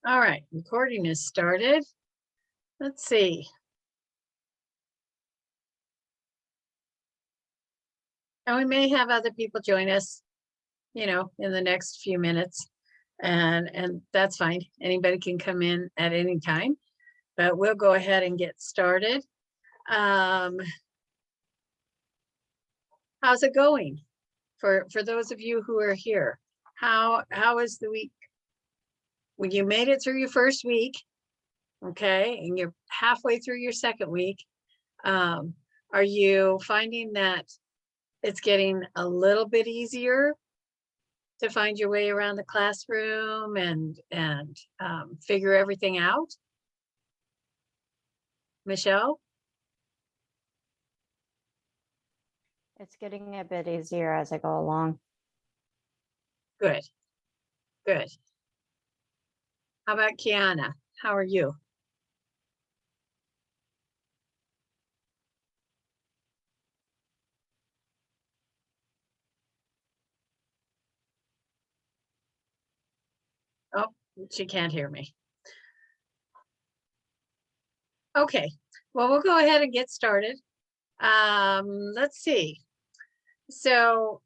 All right, recording is started. Let's see. And we may have other people join us, in the next few minutes. And that's fine. Anybody can come in at any time, but we'll go ahead and get started. How's it going for those of you who are here? How is the week? When you made it through your first week, okay, and you're halfway through your second week, are you finding that it's getting a little bit easier to find your way around the classroom and figure everything out? Michelle? It's getting a bit easier as I go along. Good, good. How about Kiana? How are you? Oh, she can't hear me. Okay, well, we'll go ahead and get started. Let's see. So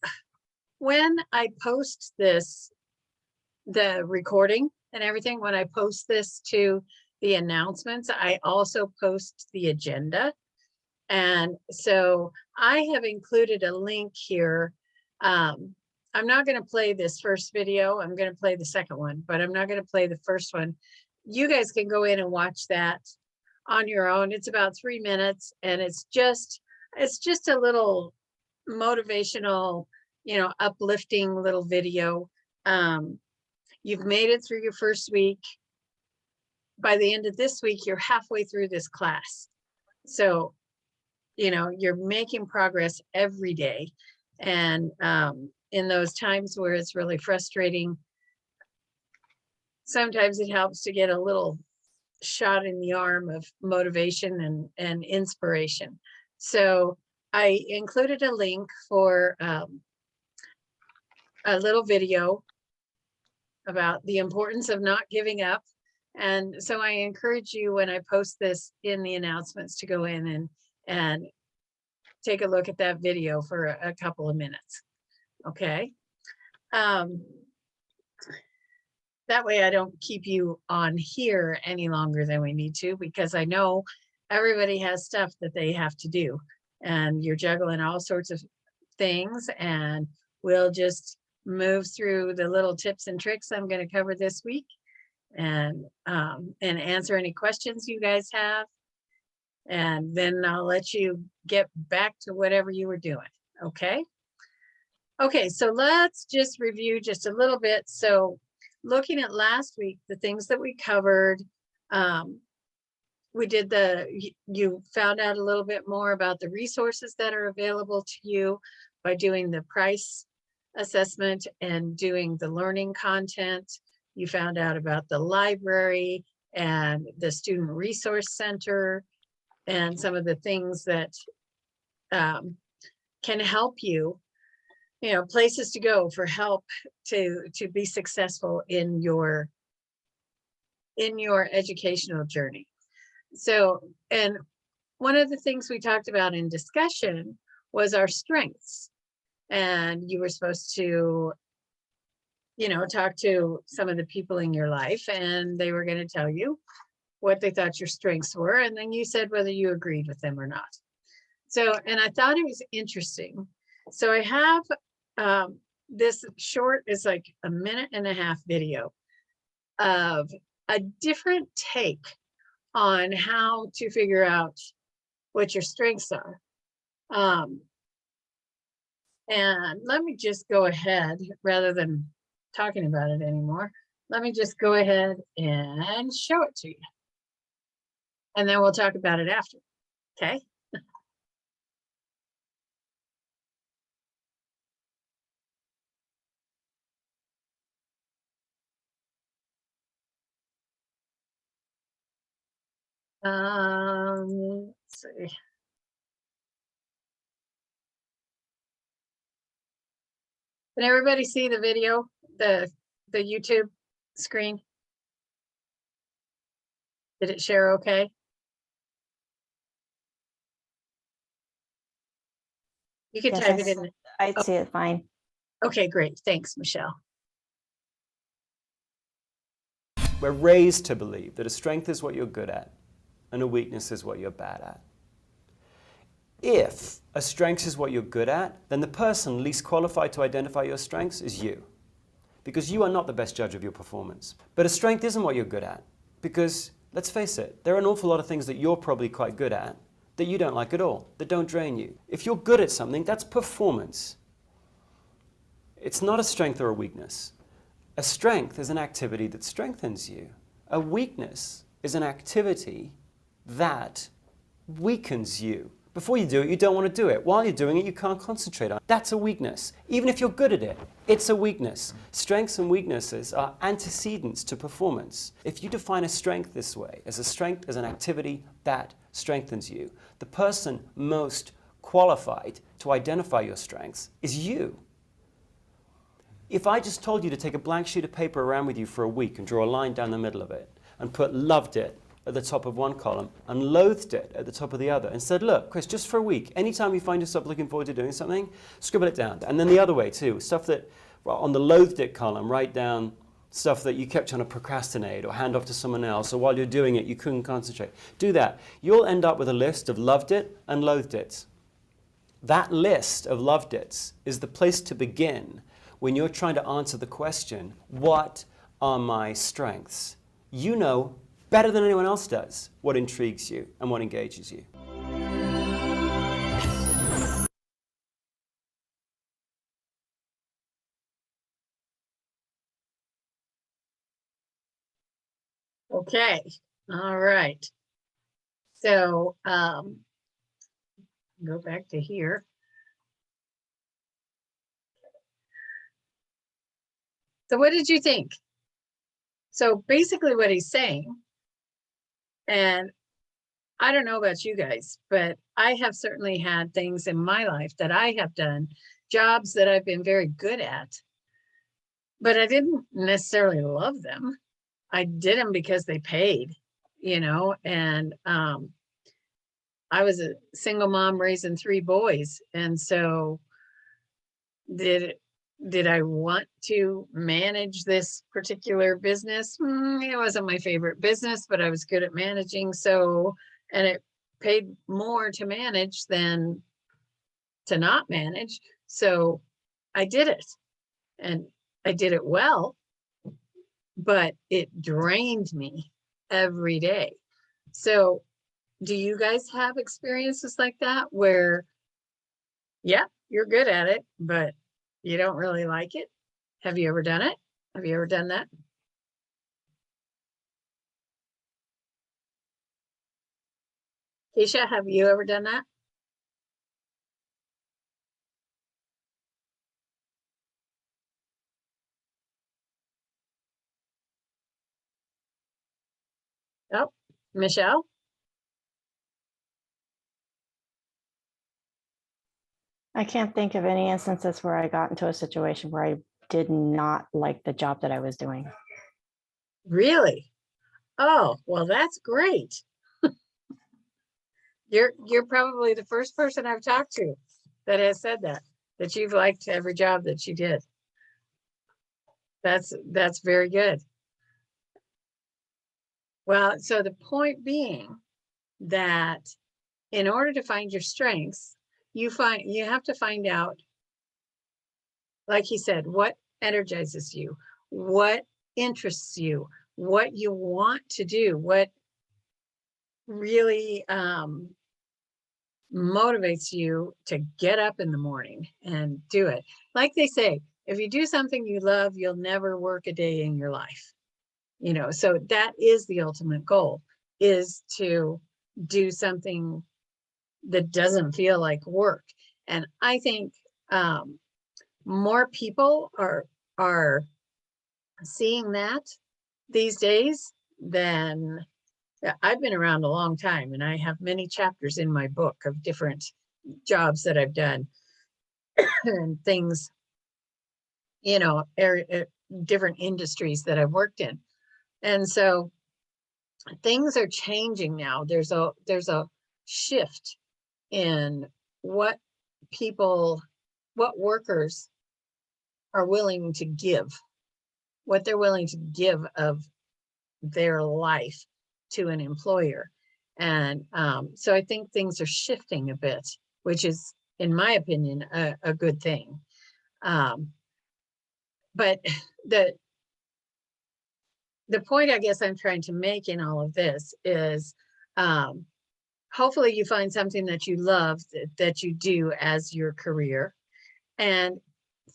when I post this, the recording and everything, when I post this to the announcements, I also post the agenda. And so I have included a link here. I'm not going to play this first video. I'm going to play the second one, but I'm not going to play the first one. You guys can go in and watch that on your own. It's about 3 minutes, and it's just a little motivational, uplifting little video. You've made it through your first week. By the end of this week, you're halfway through this class. So, you're making progress every day. And in those times where it's really frustrating, sometimes it helps to get a little shot in the arm of motivation and inspiration. So I included a link for a little video about the importance of not giving up. And so I encourage you, when I post this in the announcements, to go in and take a look at that video for a couple of minutes. Okay. That way I don't keep you on here any longer than we need to, because I know everybody has stuff that they have to do, and you're juggling all sorts of things, and we'll just move through the little tips and tricks I'm going to cover this week, and answer any questions you guys have. And then I'll let you get back to whatever you were doing. Okay. Okay. So let's just review just a little bit. So looking at last week, the things that we covered, we did you found out a little bit more about the resources that are available to you by doing the price assessment and doing the learning content. You found out about the library and the Student Resource Center and some of the things that can help you, places to go for help to be successful in your educational journey. So, and one of the things we talked about in discussion was our strengths. And you were supposed to, talk to some of the people in your life, and they were going to tell you what they thought your strengths were. And then you said whether you agreed with them or not. So, and I thought it was interesting. So I have this short, is like a 1.5-minute video of a different take on how to figure out what your strengths are. And let me just go ahead, rather than talking about it anymore, let me just go ahead and show it to you. And then we'll talk about it after. Okay. Let's see. Can everybody see the video, the YouTube screen? Did it share okay? You can Yes, type it in. I see it fine. Okay, great. Thanks, Michelle. We're raised to believe that a strength is what you're good at and a weakness is what you're bad at. If a strength is what you're good at, then the person least qualified to identify your strengths is you, because you are not the best judge of your performance. But a strength isn't what you're good at, because let's face it, there are an awful lot of things that you're probably quite good at that you don't like at all, that don't drain you. If you're good at something, that's performance. It's not a strength or a weakness. A strength is an activity that strengthens you. A weakness is an activity that weakens you. Before you do it, you don't want to do it. While you're doing it, you can't concentrate on it. That's a weakness. Even if you're good at it, it's a weakness. Strengths and weaknesses are antecedents to performance. If you define a strength this way, as a strength as an activity that strengthens you, the person most qualified to identify your strengths is you. If I just told you to take a blank sheet of paper around with you for a week and draw a line down the middle of it and put loved it at the top of one column and loathed it at the top of the other and said, look, Chris, just for a week, anytime you find yourself looking forward to doing something, scribble it down. And then the other way too, stuff that, well, on the loathed it column, write down stuff that you kept trying to procrastinate or hand off to someone else, or while you're doing it, you couldn't concentrate. Do that. You'll end up with a list of loved it and loathed it. That list of loved it's is the place to begin when you're trying to answer the question, what are my strengths? You know better than anyone else does what intrigues you and what engages you. Okay, all right. So go back to here. So what did you think? So basically what he's saying, and I don't know about you guys, but I have certainly had things in my life that I have done, jobs that I've been very good at, but I didn't necessarily love them. I did them because they paid, you know, and I was a single mom raising 3 boys. And so did I want to manage this particular business? It wasn't my favorite business, but I was good at managing. So, and it paid more to manage than to not manage. So I did it, and I did it well, but it drained me every day. So do you guys have experiences like that where, yeah, you're good at it, but you don't really like it? Have you ever done it? Have you ever done that? Keisha, have you ever done that? Oh, Michelle? I can't think of any instances where I got into a situation where I did not like the job that I was doing. Really? Oh, well, that's great. You're probably the first person I've talked to that has said that you've liked every job that you did. That's very good. Well, so the point being that in order to find your strengths, you have to find out, like he said, what energizes you, what interests you, what you want to do, what really motivates you to get up in the morning and do it. Like they say, if you do something you love, you'll never work a day in your life. You know, so that is the ultimate goal, is to do something that doesn't feel like work. And I think more people are seeing that these days than I've been around a long time, and I have many chapters in my book of different jobs that I've done and things, you know, different industries that I've worked in. And so things are changing now. There's a shift in what workers are willing to give, what they're willing to give of their life to an employer. And so I think things are shifting a bit, which is, in my opinion, a good thing. But the point I guess I'm trying to make in all of this is hopefully you find something that you love, that you do as your career. And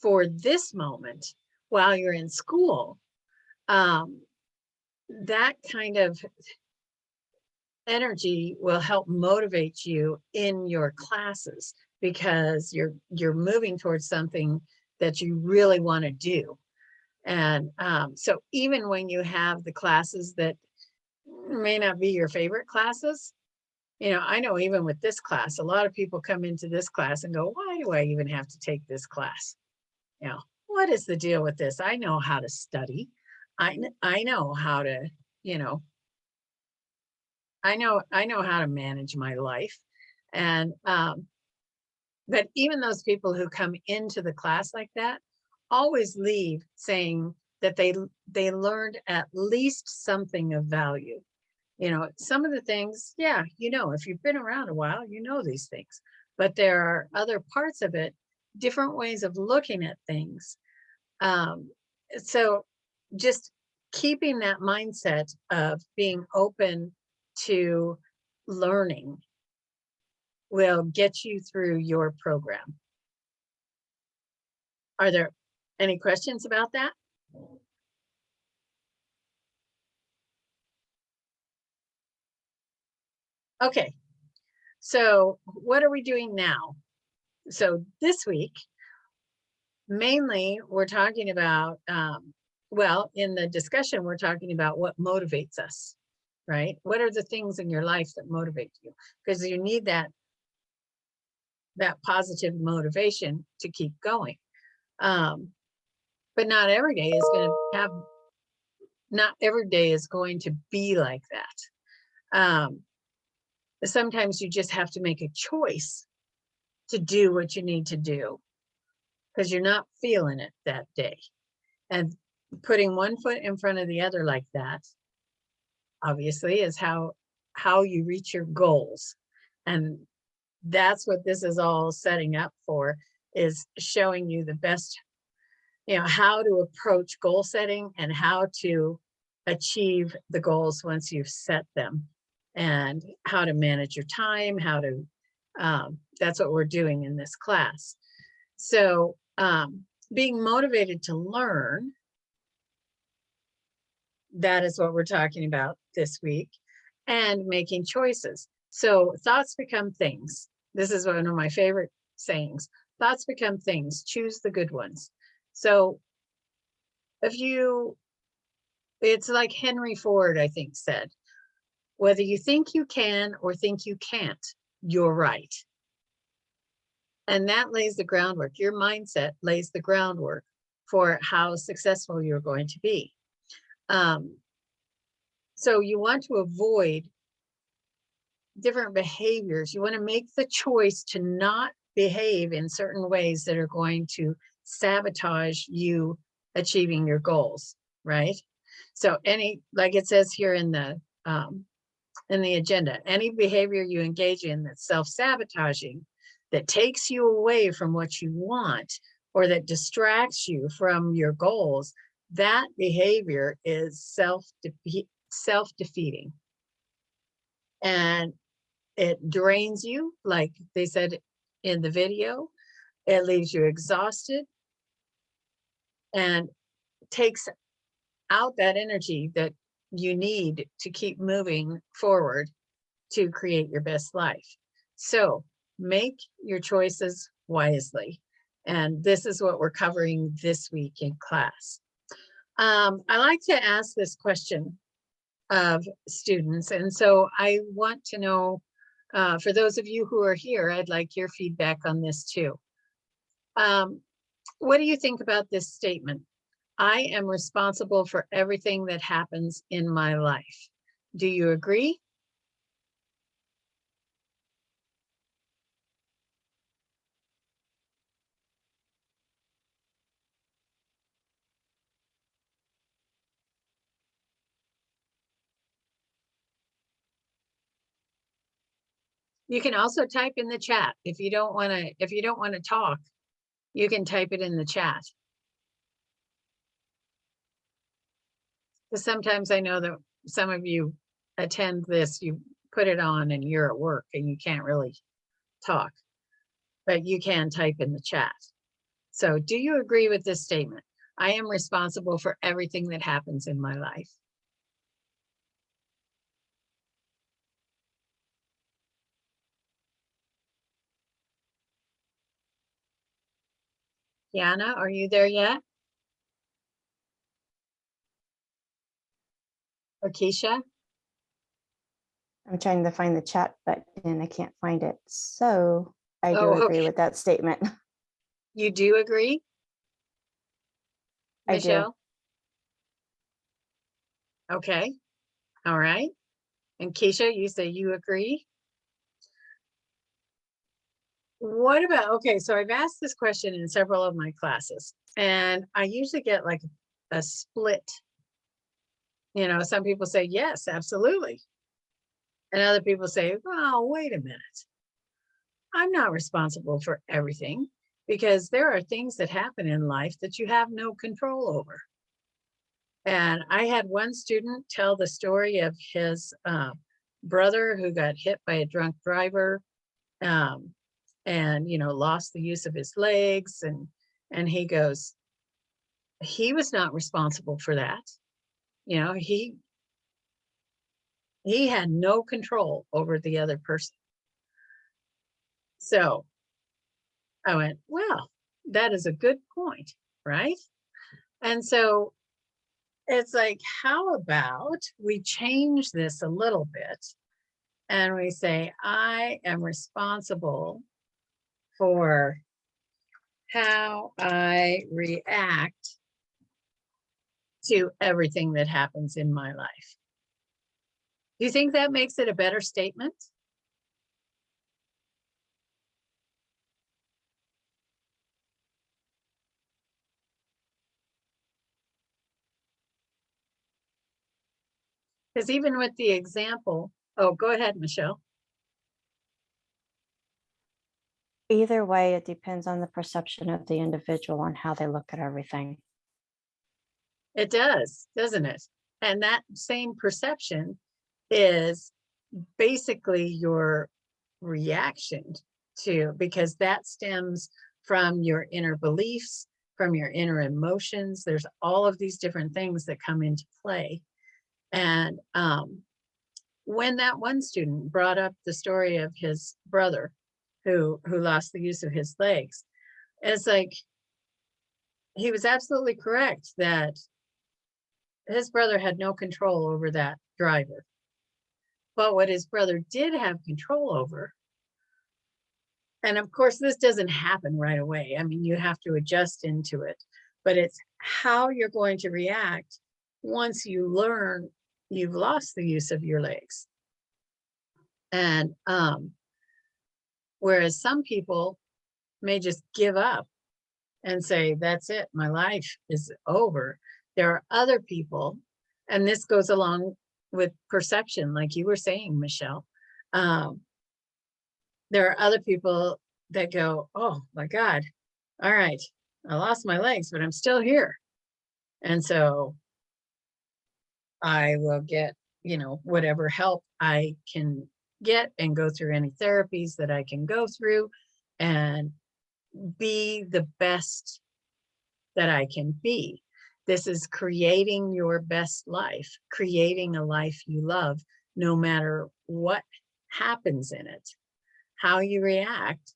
for this moment, while you're in school, that kind of energy will help motivate you in your classes, because you're moving towards something that you really want to do. And so even when you have the classes that may not be your favorite classes, I know even with this class, a lot of people come into this class and go, why do I even have to take this class? What is the deal with this? I know how to study. I know how to, I know how to manage my life. And but even those people who come into the class like that always leave saying that they learned at least something of value. Some of the things, yeah, if you've been around a while, these things, but there are other parts of it, different ways of looking at things. So just keeping that mindset of being open to learning will get you through your program. Are there any questions about that? Okay, so what are we doing now? So this week, mainly we're talking about, well, in the discussion, we're talking about what motivates us, right? What are the things in your life that motivate you? Because you need that positive motivation to keep going. But not every day is going to have, not every day is going to be like that. Sometimes you just have to make a choice to do what you need to do because you're not feeling it that day. And putting one foot in front of the other like that, obviously, is how you reach your goals. And that's what this is all setting up for, is showing you the best, how to approach goal setting and how to achieve the goals once you've set them, and how to manage your time, how to, that's what we're doing in this class. So being motivated to learn, that is what we're talking about this week, and making choices. So thoughts become things. This is one of my favorite sayings. Thoughts become things. Choose the good ones. So it's like Henry Ford, I think, said, whether you think you can or think you can't, you're right. And that lays the groundwork. Your mindset lays the groundwork for how successful you're going to be. So you want to avoid different behaviors. You want to make the choice to not behave in certain ways that are going to sabotage you achieving your goals, right? So like it says here in the agenda, any behavior you engage in that's self-sabotaging, that takes you away from what you want, or that distracts you from your goals, that behavior is self-defeating. And it drains you, like they said in the video. It leaves you exhausted and takes out that energy that you need to keep moving forward to create your best life. So make your choices wisely. And this is what we're covering this week in class. I like to ask this question of students. And so I want to know, for those of you who are here, I'd like your feedback on this too. What do you think about this statement? I am responsible for everything that happens in my life. Do you agree? You can also type in the chat. If you don't want to talk, you can type it in the chat. Because sometimes I know that some of you attend this, you put it on and you're at work and you can't really talk, but you can type in the chat. So do you agree with this statement? I am responsible for everything that happens in my life. Yana, are you there yet? Or Keisha? I'm trying to find the chat button and I can't find it. So I do Oh, agree okay. with that statement. You do agree? I do. Michelle? Okay. All right. And Keisha, you say you agree? What about, okay, so I've asked this question in several of my classes, and I usually get like a split. You know, some people say, yes, absolutely. And other people say, well, wait a minute. I'm not responsible for everything, because there are things that happen in life that you have no control over. And I had one student tell the story of his brother who got hit by a drunk driver, and, you know, lost the use of his legs. And he goes, he was not responsible for that. You know, he had no control over the other person. So I went, well, that is a good point, right? And so it's like, how about we change this a little bit and we say, I am responsible for how I react to everything that happens in my life. Do you think that makes it a better statement? Because even with the example, oh, go ahead, Michelle. Either way, it depends on the perception of the individual on how they look at everything. It does, doesn't it? And that same perception is basically your reaction to, because that stems from your inner beliefs, from your inner emotions. There's all of these different things that come into play. And when that one student brought up the story of his brother who lost the use of his legs, it's like, he was absolutely correct that his brother had no control over that driver. But what his brother did have control over, and of course, this doesn't happen right away. I mean, you have to adjust into it, but it's how you're going to react once you learn you've lost the use of your legs. And whereas some people may just give up and say, that's it, my life is over. There are other people, and this goes along with perception, like you were saying, Michelle. There are other people that go, oh my God, all right, I lost my legs, but I'm still here. And so I will get, you know, whatever help I can get and go through any therapies that I can go through and be the best that I can be. This is creating your best life, creating a life you love, no matter what happens in it. How you react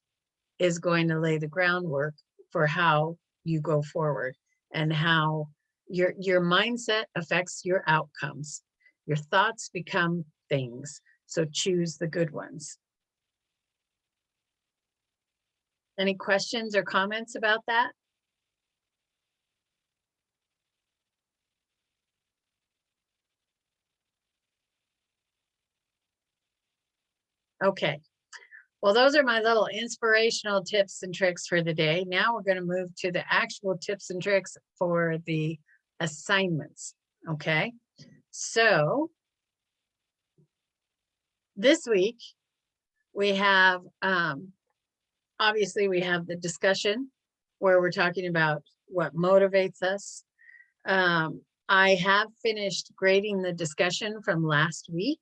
is going to lay the groundwork for how you go forward, and how your mindset affects your outcomes. Your thoughts become things, so choose the good ones. Any questions or comments about that? Okay. Well, those are my little inspirational tips and tricks for the day. Now we're going to move to the actual tips and tricks for the assignments. Okay. So this week we have, obviously we have the discussion where we're talking about what motivates us. I have finished grading the discussion from last week.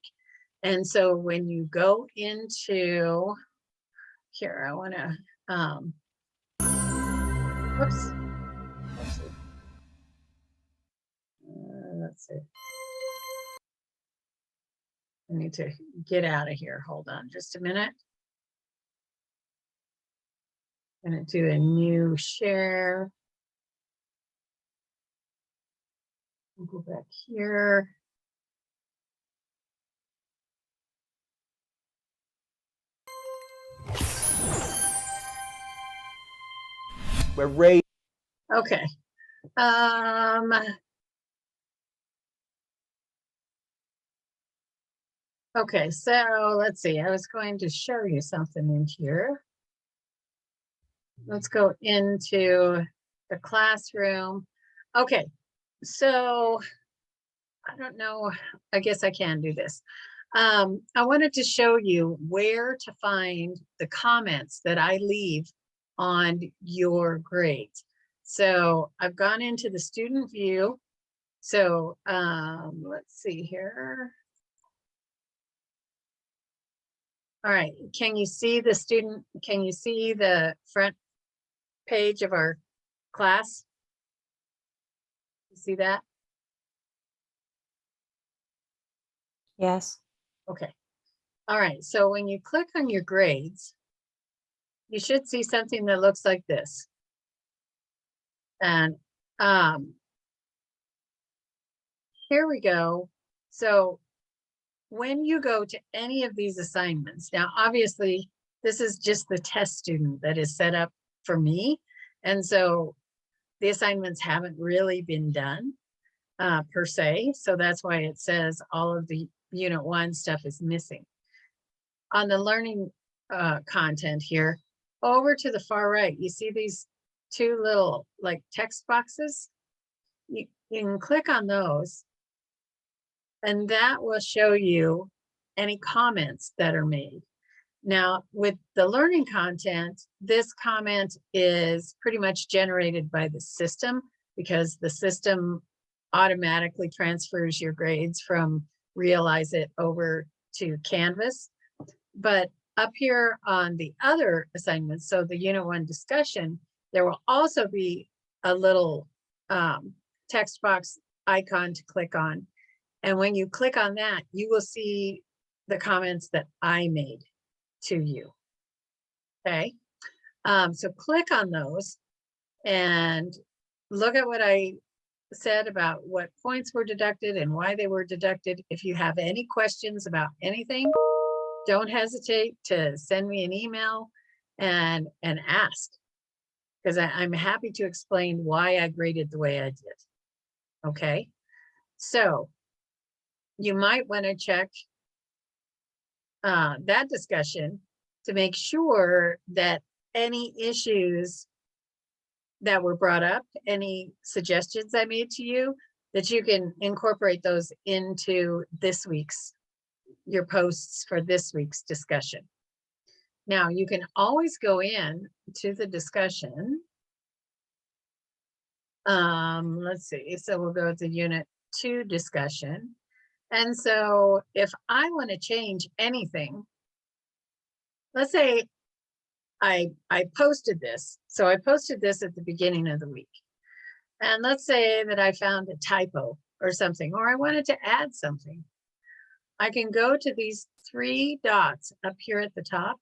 And so when you go into here, I want to, whoops. Let's see. I need to get out of here. Hold on just a minute. I'm going to do a new share. We'll go back here. We're raised. Okay. Okay, so let's see. I was going to show you something in here. Let's go into the classroom. Okay, so I don't know. I guess I can do this. I wanted to show you where to find the comments that I leave on your grades. So I've gone into the student view. So let's see here. All right, can you see the student? Can you see the front page of our class? You see that? Yes. Okay. All right, so when you click on your grades, you should see something that looks like this. And here we go. So when you go to any of these assignments, now obviously this is just the test student that is set up for me. And so the assignments haven't really been done per se. So that's why it says all of the Unit 1 stuff is missing. On the learning content here, over to the far right, you see these two little like text boxes. You can click on those and that will show you any comments that are made. Now, with the learning content, this comment is pretty much generated by the system because the system automatically transfers your grades from Realize It over to Canvas. But up here on the other assignments, so the Unit 1 discussion, there will also be a little text box icon to click on. And when you click on that, you will see the comments that I made to you. Okay. So click on those and look at what I said about what points were deducted and why they were deducted. If you have any questions about anything, don't hesitate to send me an email and ask, because I'm happy to explain why I graded the way I did. Okay. So you might want to check that discussion to make sure that any issues that were brought up, any suggestions I made to you, that you can incorporate those into this week's, your posts for this week's discussion. Now you can always go in to the discussion. Let's see, so we'll go to Unit 2 discussion. And so if I want to change anything, let's say I posted this. So I posted this at the beginning of the week. And let's say that I found a typo or something, or I wanted to add something. I can go to these three dots up here at the top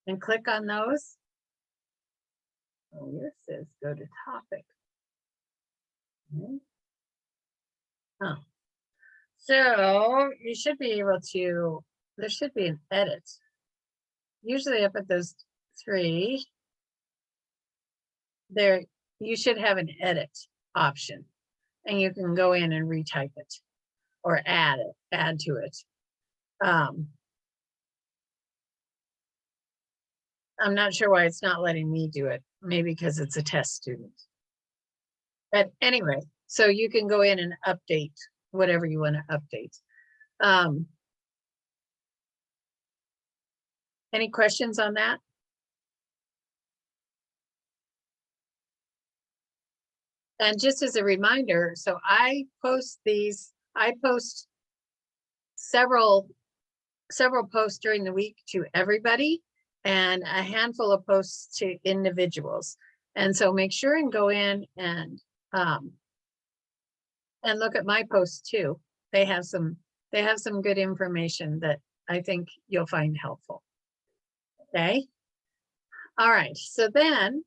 and click on those. Oh, yours says go to topic. Okay. Oh. So you should be able to, there should be an edit. Usually up at those three, there you should have an edit option and you can go in and retype it or add to it. I'm not sure why it's not letting me do it. Maybe because it's a test student. But anyway, so you can go in and update whatever you want to update. Any questions on that? And just as a reminder, so I post several posts during the week to everybody and a handful of posts to individuals. And so make sure and go in and look at my posts too. They have some good information that I think you'll find helpful. Okay. All right. So then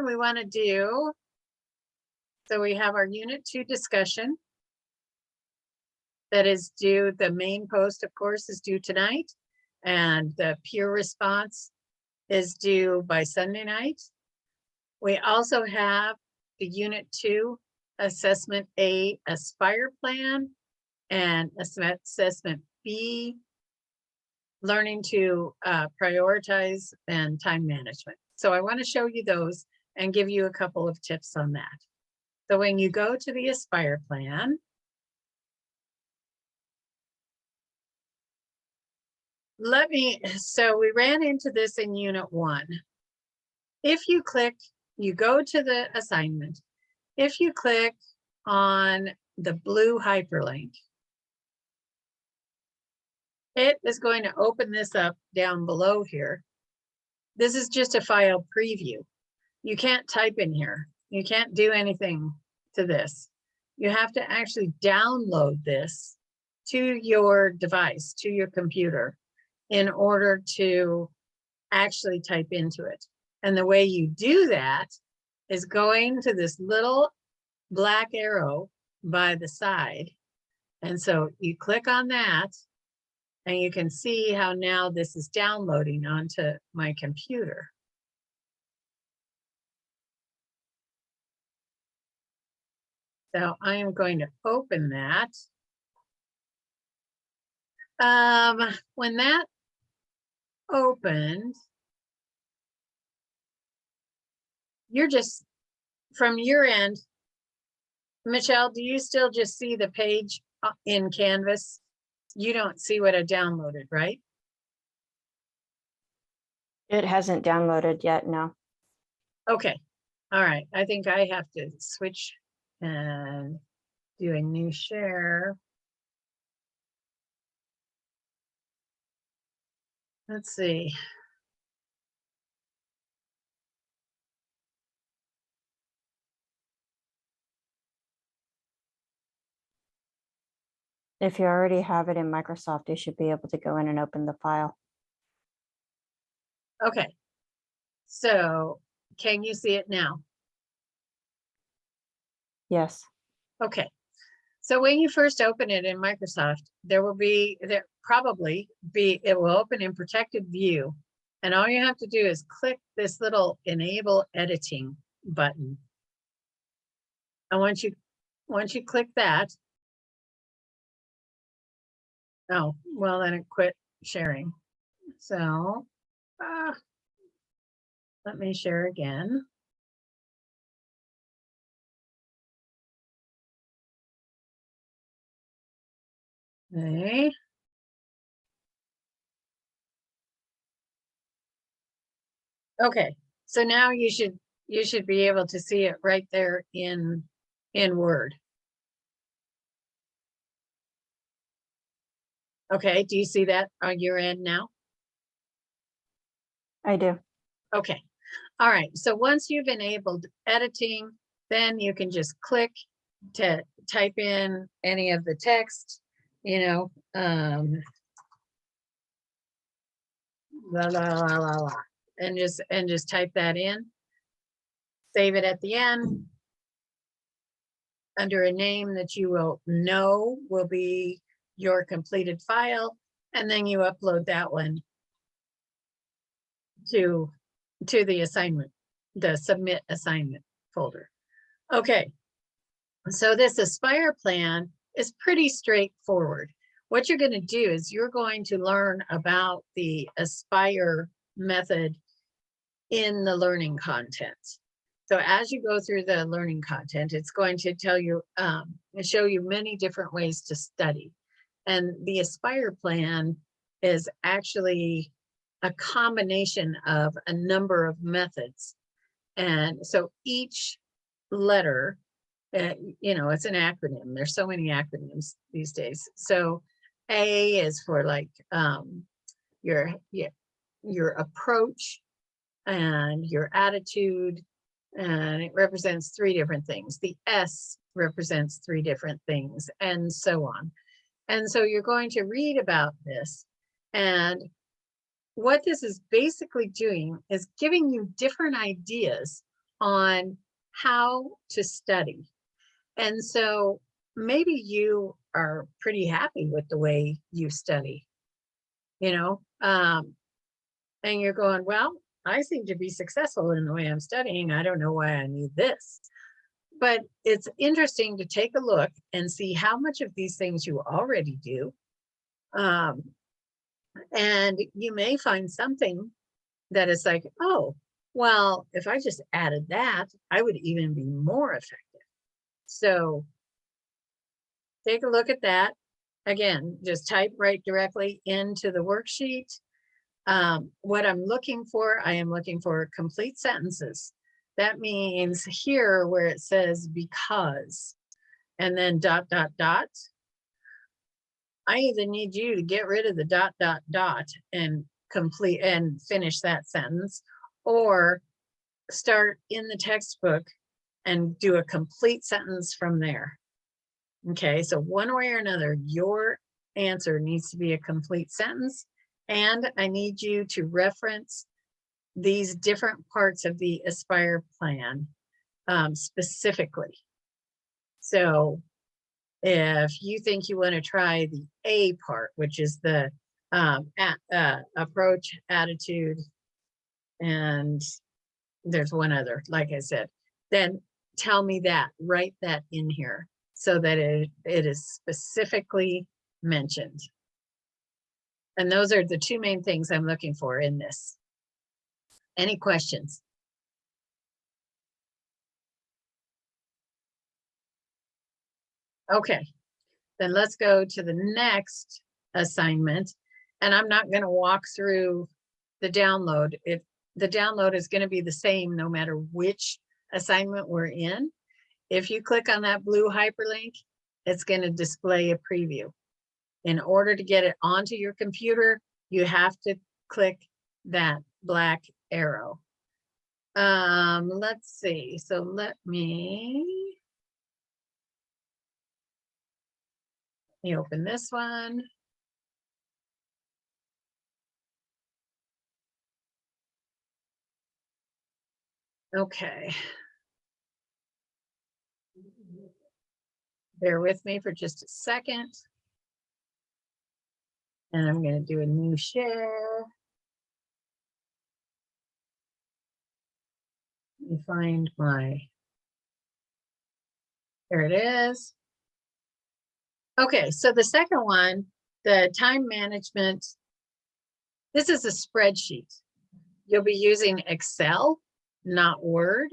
we want to do, so we have our Unit 2 discussion that is due, the main post, of course, is due tonight, and the peer response is due by Sunday night. We also have the Unit 2 Assessment A Aspire Plan and Assessment B Learning to Prioritize and Time Management. So I want to show you those and give you a couple of tips on that. So when you go to the Aspire Plan, so we ran into this in Unit 1. If you go to the assignment. If you click on the blue hyperlink, it is going to open this up down below here. This is just a file preview. You can't type in here. You can't do anything to this. You have to actually download this to your device, to your computer, in order to actually type into it. And the way you do that is going to this little black arrow by the side. And so you click on that and you can see how now this is downloading onto my computer. So I am going to open that. When that opened, you're just, from your end, Michelle, do you still just see the page in Canvas? You don't see what I downloaded, right? It hasn't downloaded yet, no. Okay. All right. I think I have to switch and do a new share. Let's see. If you already have it in Microsoft, you should be able to go in and open the file. Okay. So can you see it now? Yes. Okay. So when you first open it in Microsoft, it will open in protected view. And all you have to do is click this little enable editing button. And once you click that, oh, well, then it quit sharing. So let me share again. Okay. Okay, so now you should be able to see it right there in Word. Okay, do you see that on your end now? I do. Okay, all right. So once you've enabled editing, then you can just click to type in any of the text, la la la la la, and just type that in. Save it at the end under a name that you will know will be your completed file, and then you upload that one to the assignment, the submit assignment folder. Okay, so this Aspire plan is pretty straightforward. what you're going to do is you're going to learn about the Aspire method in the learning content. So as you go through the learning content, it's going to tell you, show you many different ways to study. And the Aspire plan is actually a combination of a number of methods. And so each letter, you know, it's an acronym. There's so many acronyms these days. So A is for like your approach and your attitude, and it represents 3 different things. The S represents 3 different things, and so on. And so you're going to read about this, and what this is basically doing is giving you different ideas on how to study. And so maybe you are pretty happy with the way you study, you know, and you're going, well, I seem to be successful in the way I'm studying. I don't know why I need this. But it's interesting to take a look and see how much of these things you already do. And you may find something that is like, oh, well, if I just added that, I would even be more effective. So take a look at that. Again, just type right directly into the worksheet. What I'm looking for, I am looking for complete sentences. That means here where it says because, and then ... I either need you to get rid of the ... and complete and finish that sentence, or start in the textbook and do a complete sentence from there. Okay, so one way or another, your answer needs to be a complete sentence, and I need you to reference these different parts of the Aspire plan specifically. So if you think you want to try the A part, which is the approach, attitude, and there's one other, like I said, then tell me that, write that in here so that it is specifically mentioned. And those are the 2 main things I'm looking for in this. Any questions? Okay, then let's go to the next assignment. And I'm not going to walk through the download. The download is going to be the same no matter which assignment we're in. If you click on that blue hyperlink, it's going to display a preview. In order to get it onto your computer, you have to click that black arrow. Let's see. So let me open this one. Okay. Bear with me for just a second. And I'm going to do a new share. Let me find my, there it is. Okay, so the second one, the time management, this is a spreadsheet. You'll be using Excel, not Word.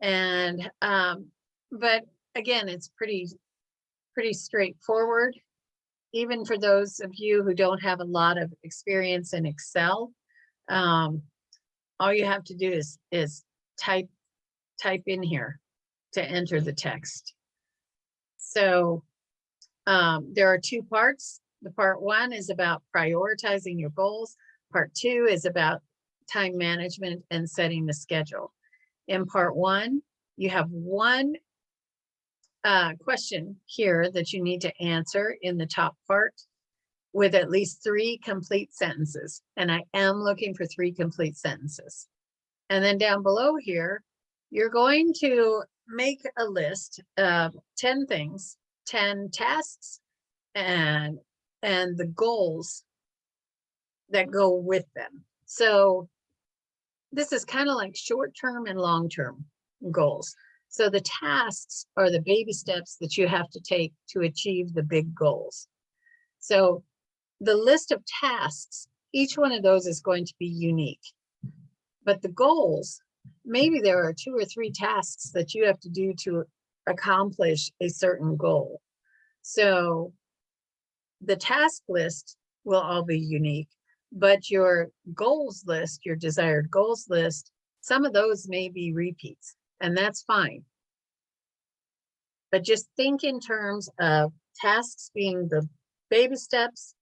And, but again, it's pretty straightforward. Even for those of you who don't have a lot of experience in Excel, all you have to do is type in here to enter the text. So there are 2 parts. The part 1 is about prioritizing your goals. Part 2 is about time management and setting the schedule. In part 1, you have 1 question here that you need to answer in the top part with at least 3 complete sentences. And I am looking for 3 complete sentences. And then down below here, you're going to make a list of 10 things, 10 tasks, and the goals that go with them. So this is kind of like short-term and long-term goals. So the tasks are the baby steps that you have to take to achieve the big goals. So the list of tasks, each one of those is going to be unique. But the goals, maybe there are 2 or 3 tasks that you have to do to accomplish a certain goal. So the task list will all be unique, but your goals list, your desired goals list, some of those may be repeats, and that's fine. But just think in terms of tasks being the baby steps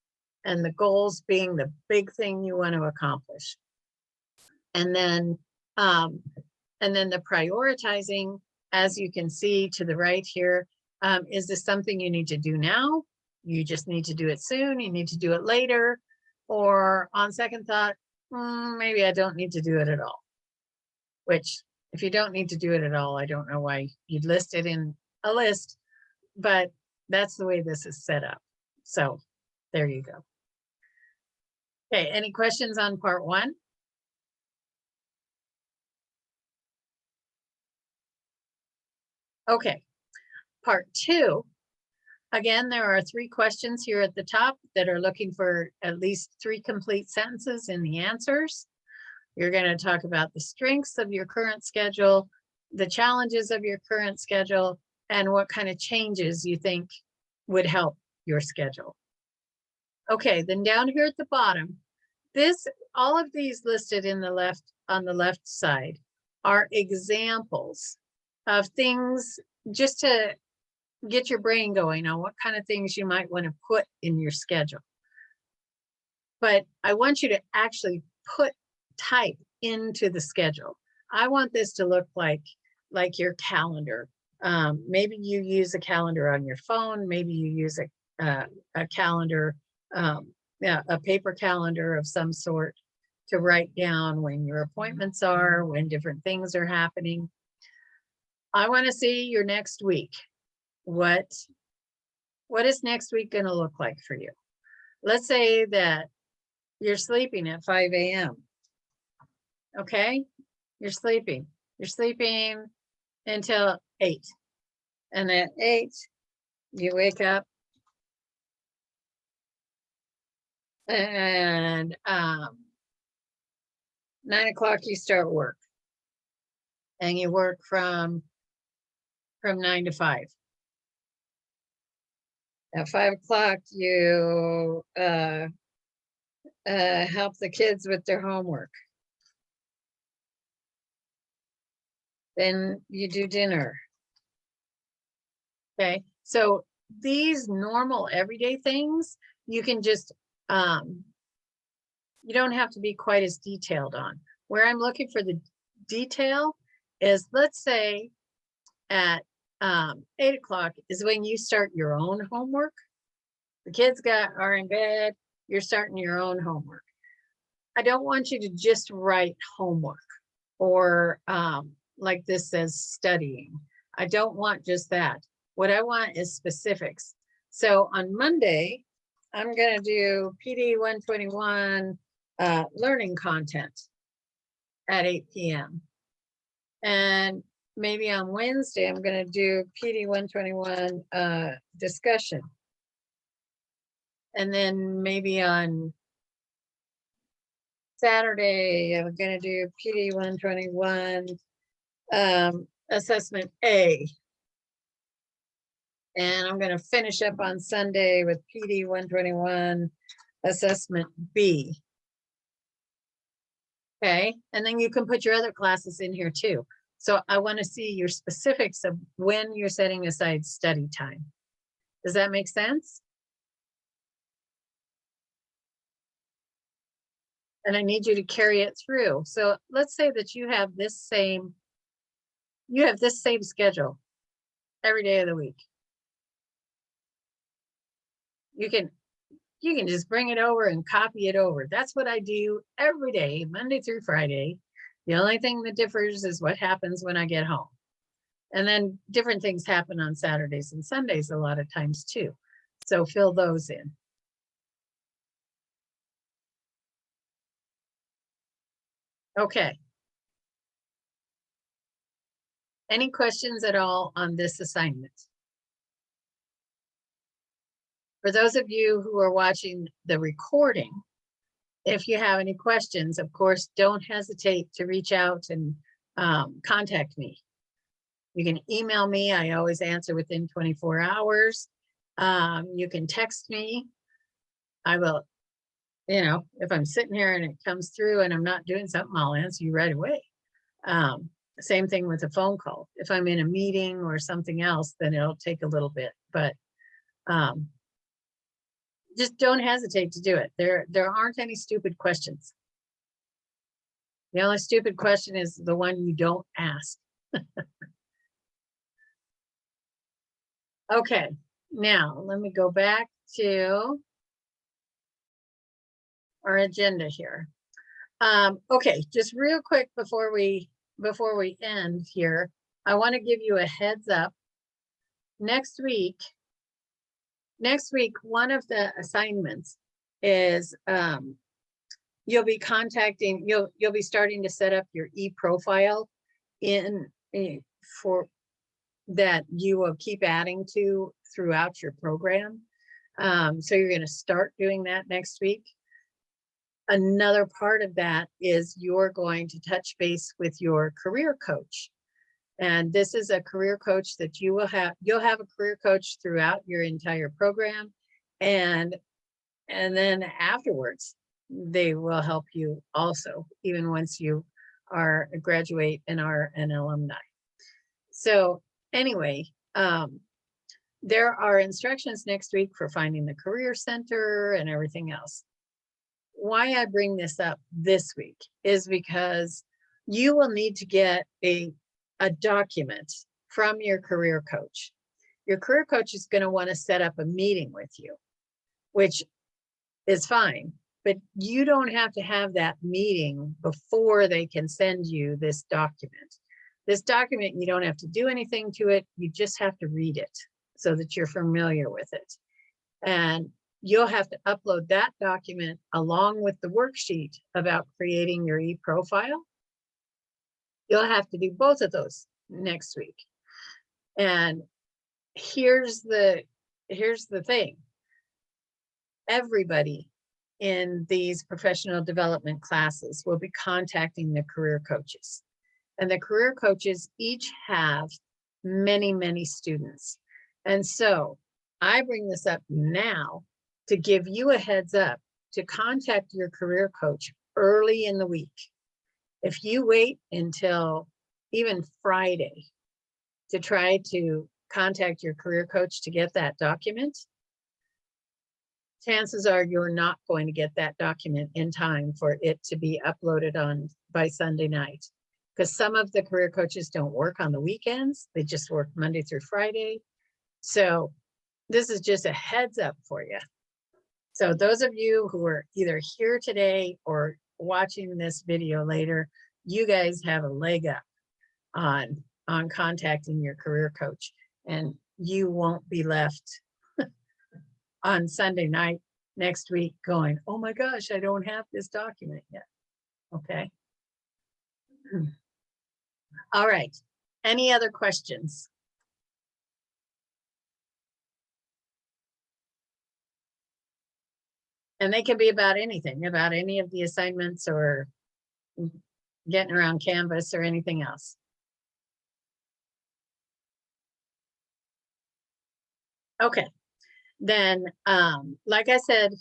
and the goals being the big thing you want to accomplish. And then the prioritizing, as you can see to the right here, is this something you need to do now? You just need to do it soon, you need to do it later, or on second thought, maybe I don't need to do it at all. Which, if you don't need to do it at all, I don't know why you'd list it in a list, but that's the way this is set up. So there you go. Okay, any questions on part 1? Okay, part 2. Again, there are 3 questions here at the top that are looking for at least 3 complete sentences in the answers. You're going to talk about the strengths of your current schedule, the challenges of your current schedule, and what kind of changes you think would help your schedule. Okay, then down here at the bottom, all of these listed on the left side are examples of things just to get your brain going on what kind of things you might want to put in your schedule. But I want you to actually type into the schedule. I want this to look like your calendar. Maybe you use a calendar on your phone. Maybe you use a calendar, a paper calendar of some sort to write down when your appointments are, when different things are happening. I want to see your next week. What is next week going to look like for you? Let's say that you're sleeping at 5 a.m. Okay, you're sleeping until 8, and at 8 you wake up, and 9 o'clock you start work, and you work from 9 to 5. At 5 o'clock you help the kids with their homework. Then you do dinner. Okay, so these normal everyday things, you can just, you don't have to be quite as detailed on. Where I'm looking for the detail is, let's say at 8 o'clock is when you start your own homework. The kids are in bed, you're starting your own homework. I don't want you to just write homework or like this says studying. I don't want just that. What I want is specifics. So on Monday, I'm going to do PD121 learning content at 8 p.m. And maybe on Wednesday, I'm going to do PD121 discussion. And then maybe on Saturday, I'm going to do PD121 assessment A. And I'm going to finish up on Sunday with PD121 assessment B. Okay, and then you can put your other classes in here too. So I want to see your specifics of when you're setting aside study time. Does that make sense? And I need you to carry it through. So let's say that you have this same schedule every day of the week. You can just bring it over and copy it over. That's what I do every day, Monday through Friday. The only thing that differs is what happens when I get home. And then different things happen on Saturdays and Sundays a lot of times too. So fill those in. Okay. Any questions at all on this assignment? For those of you who are watching the recording, if you have any questions, of course, don't hesitate to reach out and contact me. You can email me. I always answer within 24 hours. You can text me. I will, you know, if I'm sitting here and it comes through and I'm not doing something, I'll answer you right away. Same thing with a phone call. If I'm in a meeting or something else, then it'll take a little bit, but just don't hesitate to do it. There aren't any stupid questions. The only stupid question is the one you don't ask. Okay, now let me go back to our agenda here. Okay, just real quick before we end here, I want to give you a heads up. Next week, one of the assignments is you'll be starting to set up your e-profile for that you will keep adding to throughout your program. So you're going to start doing that next week. Another part of that is you're going to touch base with your career coach. And this is a career coach that you'll have a career coach throughout your entire program. And then afterwards, they will help you also, even once you are a graduate and are an alumni. So anyway, there are instructions next week for finding the career center and everything else. Why I bring this up this week is because you will need to get a document from your career coach. Your career coach is going to want to set up a meeting with you, which is fine, but you don't have to have that meeting before they can send you this document. This document, you don't have to do anything to it. You just have to read it so that you're familiar with it. And you'll have to upload that document along with the worksheet about creating your e-profile. You'll have to do both of those next week. And here's the thing. Everybody in these professional development classes will be contacting the career coaches. And the career coaches each have many, many students. And so I bring this up now to give you a heads up to contact your career coach early in the week. If you wait until even Friday to try to contact your career coach to get that document, chances are you're not going to get that document in time for it to be uploaded on by Sunday night. Because some of the career coaches don't work on the weekends. They just work Monday through Friday. So this is just a heads up for you. So those of you who are either here today or watching this video later, you guys have a leg up on contacting your career coach, and you won't be left on Sunday night next week going, oh my gosh, I don't have this document yet. Okay. All right. Any other questions? And they can be about anything, about any of the assignments or getting around Canvas or anything else. Okay, then, like I said,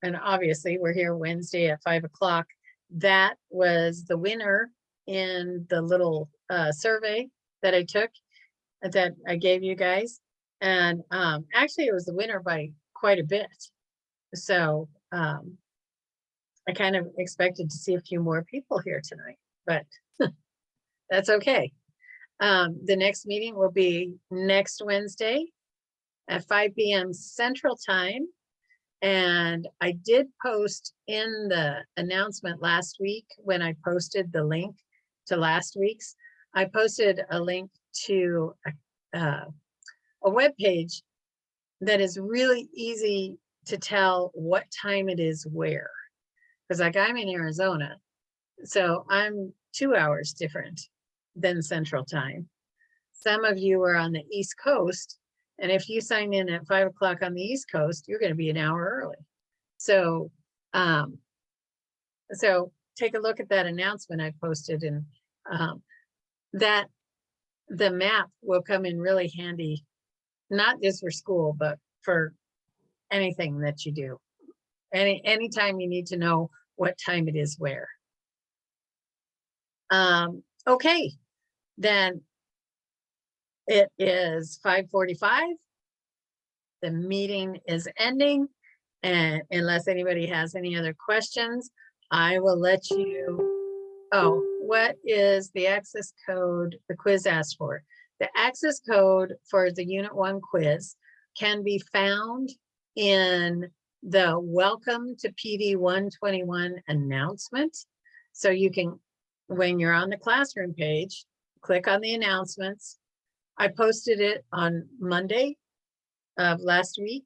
and obviously we're here Wednesday at 5 o'clock. That was the winner in the little survey that I took, that I gave you guys. And actually it was the winner by quite a bit. So I kind of expected to see a few more people here tonight, but that's okay. The next meeting will be next Wednesday at 5 p.m. Central Time. And I did post in the announcement last week when I posted the link to last week's, I posted a link to a web page that is really easy to tell what time it is where. Because like I'm in Arizona, so I'm 2 hours different than Central Time. Some of you are on the East Coast, And if you sign in at 5 o'clock on the East Coast, you're going to be an hour early. So, so take a look at that announcement I posted, and that the map will come in really handy, not just for school, but for anything that you do. Anytime you need to know what time it is where. Okay, then it is 5:45. The meeting is ending, and unless anybody has any other questions, I will let you. Oh, what is the access code the quiz asked for? The access code for the Unit 1 quiz can be found in the Welcome to PD121 announcement. So you can, when you're on the classroom page, click on the announcements. I posted it on Monday of last week.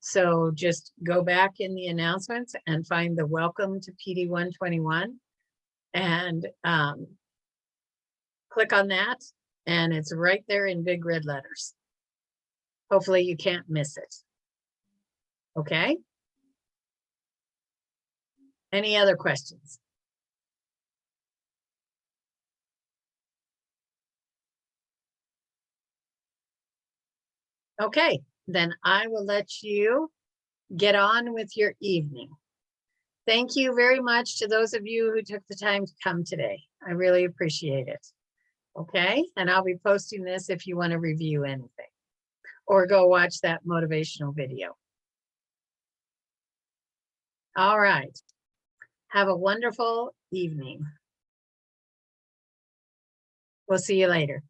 So just go back in the announcements and find the Welcome to PD121 and click on that, and it's right there in big red letters. Hopefully you can't miss it. Okay. Any other questions? Okay, then I will let you get on with your evening. Thank you very much to those of you who took the time to come today. I really appreciate it. Okay, and I'll be posting this if you want to review anything or go watch that motivational video. All right, have a wonderful evening. We'll see you later.